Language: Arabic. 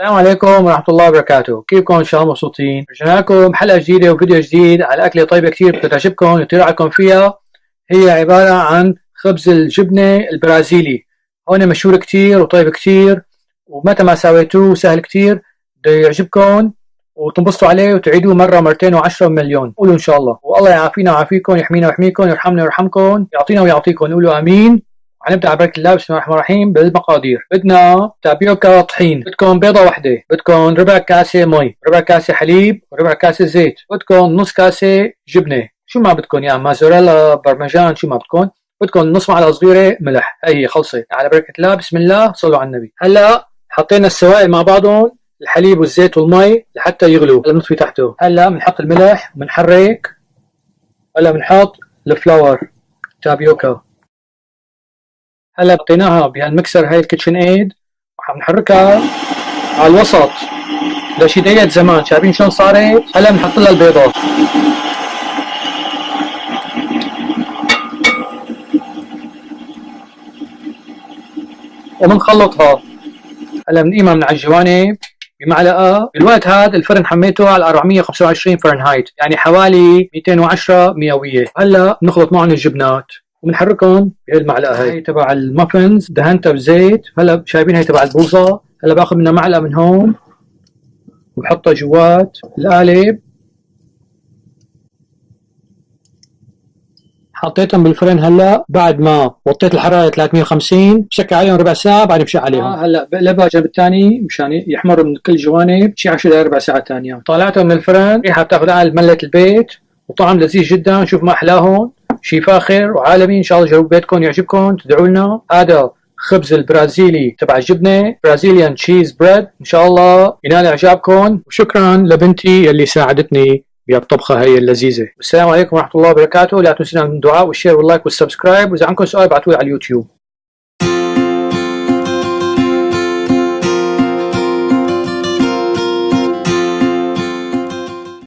السلام عليكم ورحمة الله وبركاته، كيفكم؟ إن شاء الله مبسوطين. رجعنا لكم حلقة جديدة وفيديو جديد على أكلة طيبة كتير بتعجبكم ويطير عليكم فيها. هي عبارة عن خبز الجبنة البرازيلي. هون مشهور كتير وطيب كتير، ومتى ما سويتوه سهل كتير، بده يعجبكم وتنبسطوا عليه وتعيدوه مرة مرتين وعشرة مليون. قولوا إن شاء الله. والله يعافينا ويعافيكم، يحمينا ويحميكم، يرحمنا ويرحمكم، يعطينا ويعطيكم. قولوا آمين. هنبدأ على بركة الله. بسم الله الرحمن الرحيم. بالمقادير: بدنا تابيوكا طحين، بدكم بيضة واحدة، بدكم ربع كاسة مي، ربع كاسة حليب، وربع كاسة زيت، بدكم نص كاسة جبنة، شو ما بدكم يا مازوريلا، برمجان، شو ما بدكم نص معلقة صغيرة ملح. هي خلصت. على بركة الله. بسم الله. صلوا على النبي. هلا حطينا السوائل مع بعضهم، الحليب والزيت والمي لحتى يغلوا. هلا بنطفي تحته. هلا بنحط الملح وبنحرك. هلا بنحط الفلاور تابيوكا. هلا حطيناها بهالمكسر، هاي الكيتشن ايد، وحنحركها على الوسط لشي دقيقة زمان. شايفين شلون صارت؟ هلا بنحط لها البيضات. وبنخلطها. هلا بنقيمها من على الجوانب بمعلقة. بالوقت هذا الفرن حميته على 425 فرنهايت، يعني حوالي 210 مئوية. هلا بنخلط معهم الجبنات وبنحركهم بهالمعلقة. هي تبع المافنز دهنتها بزيت. هلا شايفين هي تبع البوظة. هلا باخذ منها معلقة من هون وبحطها جوات القالب. حطيتهم بالفرن. هلا بعد ما وطيت الحرارة 350 بشكل عليهم ربع ساعة، بعد بشع عليهم. هلا بقلبها الجنب الثاني مشان يحمروا من كل الجوانب شي 10 دقائق ربع ساعة ثانية. طلعتهم من الفرن، ريحة بتاخذ عقل ملت البيت وطعم لذيذ جدا. شوف ما احلاهم، شي فاخر وعالمي. ان شاء الله جربوا بيتكم، يعجبكم، تدعوا لنا. هذا خبز البرازيلي تبع الجبنة، برازيليان تشيز بريد. ان شاء الله ينال اعجابكم، وشكرا لبنتي يلي ساعدتني بالطبخة هي اللذيذة. والسلام عليكم ورحمة الله وبركاته. لا تنسونا من الدعاء والشير واللايك والسبسكرايب، وإذا عندكم سؤال ابعتوا لي على اليوتيوب.